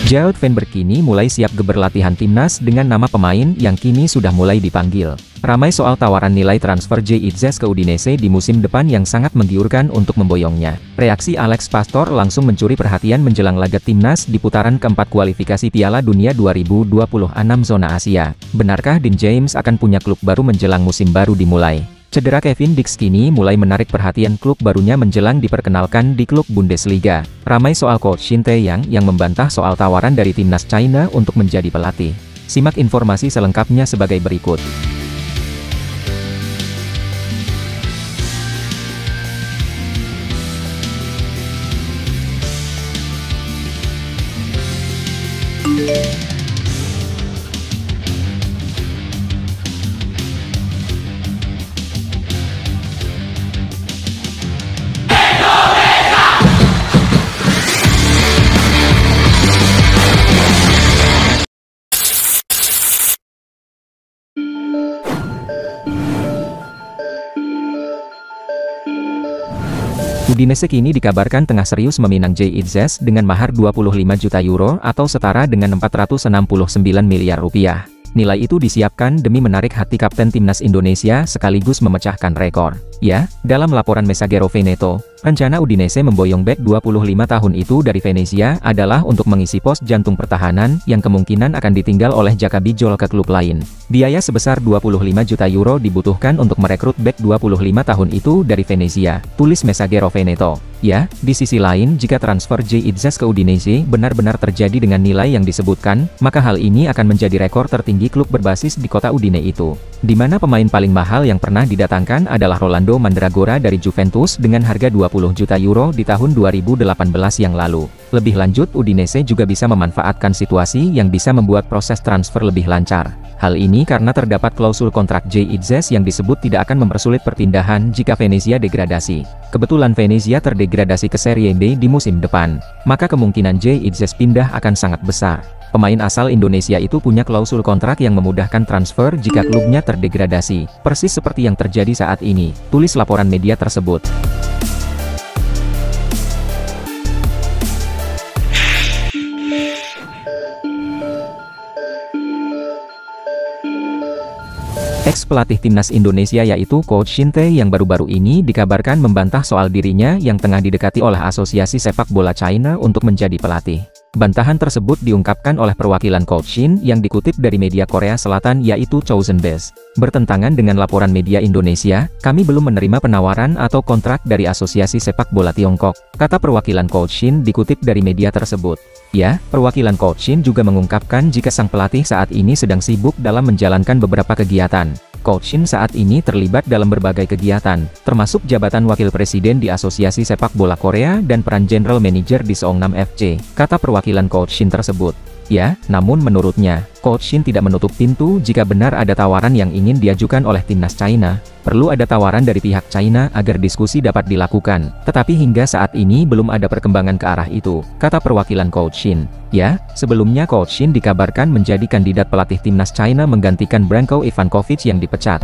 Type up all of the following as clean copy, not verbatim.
Jude Van Berkini mulai siap geber latihan timnas dengan nama pemain yang kini sudah mulai dipanggil. Ramai soal tawaran nilai transfer JITZ ke Udinese di musim depan yang sangat menggiurkan untuk memboyongnya. Reaksi Alex Pastor langsung mencuri perhatian menjelang laga timnas di putaran keempat kualifikasi Piala Dunia 2026 zona Asia. Benarkah Dean James akan punya klub baru menjelang musim baru dimulai? Cedera Kevin Dix kini mulai menarik perhatian klub barunya menjelang diperkenalkan di klub Bundesliga. Ramai soal coach Shin Tae-yang yang membantah soal tawaran dari timnas China untuk menjadi pelatih. Simak informasi selengkapnya sebagai berikut. Udinese kini dikabarkan tengah serius meminang JITZ dengan mahar 25 juta euro atau setara dengan 469 miliar rupiah. Nilai itu disiapkan demi menarik hati kapten timnas Indonesia sekaligus memecahkan rekor. Ya, dalam laporan Messaggero Veneto, rencana Udinese memboyong bek 25 tahun itu dari Venezia adalah untuk mengisi pos jantung pertahanan yang kemungkinan akan ditinggal oleh Jaka Bijol ke klub lain. Biaya sebesar 25 juta euro dibutuhkan untuk merekrut bek 25 tahun itu dari Venezia, tulis Messaggero Veneto. Ya, di sisi lain jika transfer JITZ ke Udinese benar-benar terjadi dengan nilai yang disebutkan, maka hal ini akan menjadi rekor tertinggi klub berbasis di kota Udine itu. Di mana pemain paling mahal yang pernah didatangkan adalah Rolando Mandragora dari Juventus dengan harga 20 juta euro di tahun 2018 yang lalu. Lebih lanjut, Udinese juga bisa memanfaatkan situasi yang bisa membuat proses transfer lebih lancar. Hal ini karena terdapat klausul kontrak JITZ yang disebut tidak akan mempersulit perpindahan jika Venezia degradasi. Kebetulan Venezia terdegradasi ke Serie B di musim depan, maka kemungkinan JITZ pindah akan sangat besar. Pemain asal Indonesia itu punya klausul kontrak yang memudahkan transfer jika klubnya terdegradasi, persis seperti yang terjadi saat ini, tulis laporan media tersebut. Ex-pelatih timnas Indonesia yaitu Coach Shin Tae yang baru-baru ini dikabarkan membantah soal dirinya yang tengah didekati oleh Asosiasi Sepak Bola China untuk menjadi pelatih. Bantahan tersebut diungkapkan oleh perwakilan Coach Shin yang dikutip dari media Korea Selatan yaitu Chosun Best. Bertentangan dengan laporan media Indonesia, kami belum menerima penawaran atau kontrak dari Asosiasi Sepak Bola Tiongkok, kata perwakilan Coach Shin dikutip dari media tersebut. Ya, perwakilan Coach Shin juga mengungkapkan jika sang pelatih saat ini sedang sibuk dalam menjalankan beberapa kegiatan. Coach Shin saat ini terlibat dalam berbagai kegiatan, termasuk jabatan wakil presiden di Asosiasi Sepak Bola Korea dan peran general manager di Seongnam FC, kata perwakilan Coach Shin tersebut. Ya, namun menurutnya, Coach Shin tidak menutup pintu jika benar ada tawaran yang ingin diajukan oleh timnas China. Perlu ada tawaran dari pihak China agar diskusi dapat dilakukan, tetapi hingga saat ini belum ada perkembangan ke arah itu, kata perwakilan Coach Shin. Ya, sebelumnya Coach Shin dikabarkan menjadi kandidat pelatih timnas China menggantikan Branko Ivankovic yang dipecat.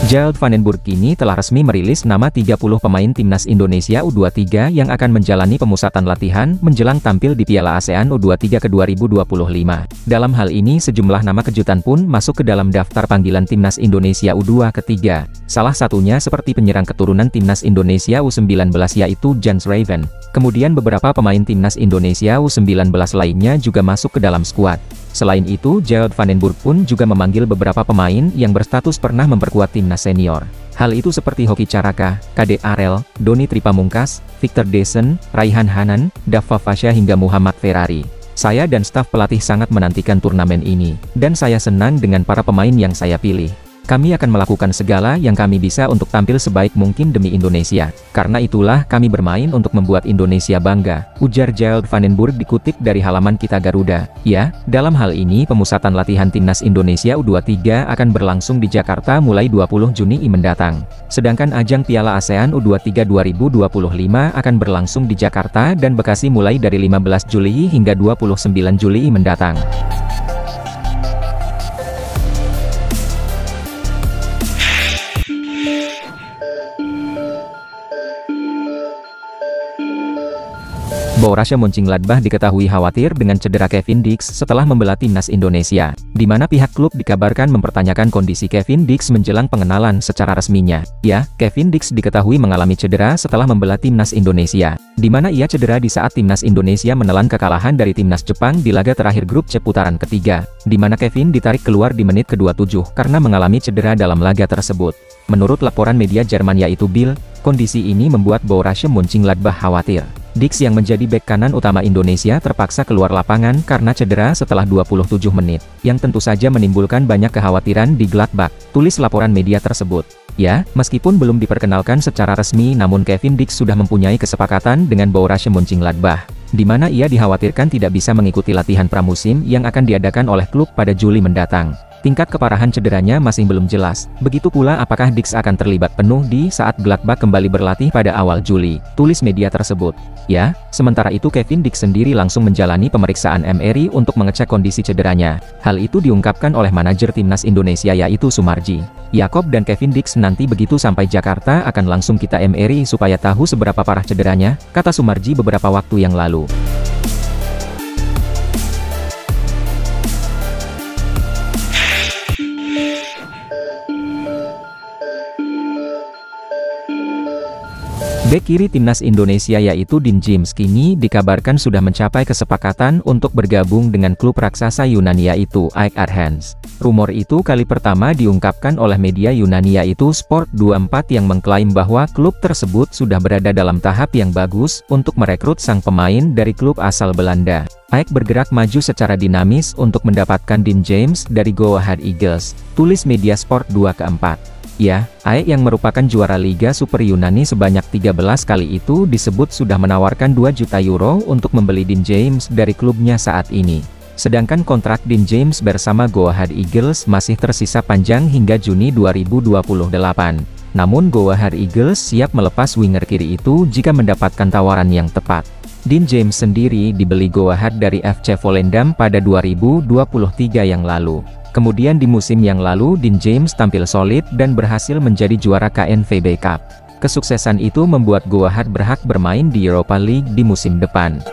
Jude Van den Burg kini telah resmi merilis nama 30 pemain timnas Indonesia U23 yang akan menjalani pemusatan latihan menjelang tampil di Piala ASEAN U23 ke 2025. Dalam hal ini sejumlah nama kejutan pun masuk ke dalam daftar panggilan timnas Indonesia U2 ketiga. Salah satunya seperti penyerang keturunan timnas Indonesia U19 yaitu Jans Raven. Kemudian beberapa pemain timnas Indonesia U19 lainnya juga masuk ke dalam skuad. Selain itu, Jude Van den Burg pun juga memanggil beberapa pemain yang berstatus pernah memperkuat timnas senior. Hal itu seperti Hoki Caraka, Kade Arel, Doni Tripamungkas, Victor Desen, Raihan Hanan, Dava Fasya hingga Muhammad Ferrari. Saya dan staf pelatih sangat menantikan turnamen ini, dan saya senang dengan para pemain yang saya pilih. Kami akan melakukan segala yang kami bisa untuk tampil sebaik mungkin demi Indonesia. Karena itulah kami bermain untuk membuat Indonesia bangga, ujar Jude Van den Burg dikutip dari halaman Kita Garuda. Ya, dalam hal ini pemusatan latihan timnas Indonesia U23 akan berlangsung di Jakarta mulai 20 Juni mendatang. Sedangkan ajang Piala ASEAN U23 2025 akan berlangsung di Jakarta dan Bekasi mulai dari 15 Juli hingga 29 Juli mendatang. Borussia Mönchengladbach diketahui khawatir dengan cedera Kevin Dix setelah membela timnas Indonesia, di mana pihak klub dikabarkan mempertanyakan kondisi Kevin Dix menjelang pengenalan secara resminya. Ya, Kevin Dix diketahui mengalami cedera setelah membela timnas Indonesia, di mana ia cedera di saat timnas Indonesia menelan kekalahan dari timnas Jepang di laga terakhir grup C putaran ketiga, di mana Kevin ditarik keluar di menit ke-27 karena mengalami cedera dalam laga tersebut. Menurut laporan media Jerman yaitu Bild, kondisi ini membuat Borussia Mönchengladbach khawatir. Dix yang menjadi bek kanan utama Indonesia terpaksa keluar lapangan karena cedera setelah 27 menit, yang tentu saja menimbulkan banyak kekhawatiran di Gladbach, tulis laporan media tersebut. Ya, meskipun belum diperkenalkan secara resmi namun Kevin Dix sudah mempunyai kesepakatan dengan Borussia Mönchengladbach, di mana ia dikhawatirkan tidak bisa mengikuti latihan pramusim yang akan diadakan oleh klub pada Juli mendatang. Tingkat keparahan cederanya masih belum jelas, begitu pula apakah Dix akan terlibat penuh di saat Gladbach kembali berlatih pada awal Juli, tulis media tersebut. Ya, sementara itu Kevin Dix sendiri langsung menjalani pemeriksaan MRI untuk mengecek kondisi cederanya. Hal itu diungkapkan oleh manajer timnas Indonesia yaitu Sumarji Yakob dan Kevin Dix nanti begitu sampai Jakarta akan langsung kita MRI supaya tahu seberapa parah cederanya, kata Sumarji beberapa waktu yang lalu. Bek kiri timnas Indonesia yaitu Dean James kini dikabarkan sudah mencapai kesepakatan untuk bergabung dengan klub raksasa Yunani yaitu AEK Athens. Rumor itu kali pertama diungkapkan oleh media Yunani yaitu Sport24 yang mengklaim bahwa klub tersebut sudah berada dalam tahap yang bagus untuk merekrut sang pemain dari klub asal Belanda. AEK bergerak maju secara dinamis untuk mendapatkan Dean James dari Go Ahead Eagles, tulis media Sport2 keempat. Ya, AEK yang merupakan juara Liga Super Yunani sebanyak 13 kali itu disebut sudah menawarkan 2 juta euro untuk membeli Dean James dari klubnya saat ini. Sedangkan kontrak Dean James bersama Go Ahead Eagles masih tersisa panjang hingga Juni 2028. Namun Go Ahead Eagles siap melepas winger kiri itu jika mendapatkan tawaran yang tepat. Dean James sendiri dibeli Go Ahead dari FC Volendam pada 2023 yang lalu. Kemudian di musim yang lalu Dean James tampil solid dan berhasil menjadi juara KNVB Cup. Kesuksesan itu membuat Go Ahead berhak bermain di Europa League di musim depan.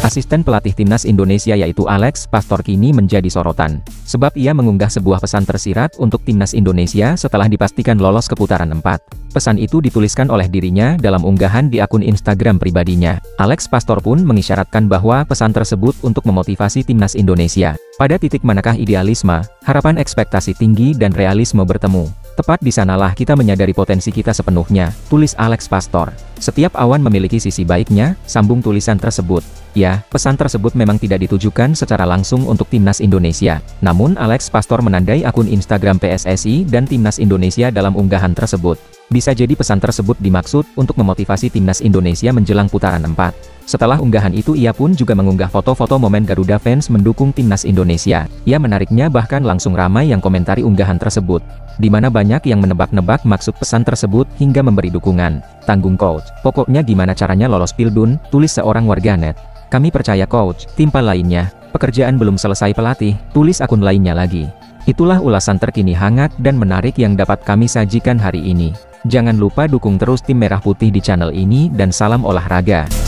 Asisten pelatih timnas Indonesia yaitu Alex Pastor kini menjadi sorotan, sebab ia mengunggah sebuah pesan tersirat untuk timnas Indonesia setelah dipastikan lolos ke putaran 4. Pesan itu dituliskan oleh dirinya dalam unggahan di akun Instagram pribadinya. Alex Pastor pun mengisyaratkan bahwa pesan tersebut untuk memotivasi timnas Indonesia. Pada titik manakah idealisme, harapan ekspektasi tinggi dan realisme bertemu? Tepat di sanalah kita menyadari potensi kita sepenuhnya, tulis Alex Pastor. Setiap awan memiliki sisi baiknya, sambung tulisan tersebut. Ya, pesan tersebut memang tidak ditujukan secara langsung untuk timnas Indonesia. Namun Alex Pastor menandai akun Instagram PSSI dan timnas Indonesia dalam unggahan tersebut. Bisa jadi pesan tersebut dimaksud untuk memotivasi timnas Indonesia menjelang putaran 4. Setelah unggahan itu ia pun juga mengunggah foto-foto momen Garuda fans mendukung timnas Indonesia. Ya menariknya bahkan langsung ramai yang komentari unggahan tersebut, di mana banyak yang menebak-nebak maksud pesan tersebut hingga memberi dukungan. Tanggung coach, pokoknya gimana caranya lolos Pildun, tulis seorang warganet. Kami percaya coach, timpal lainnya, pekerjaan belum selesai pelatih, tulis akun lainnya lagi. Itulah ulasan terkini hangat dan menarik yang dapat kami sajikan hari ini. Jangan lupa dukung terus tim Merah Putih di channel ini dan salam olahraga.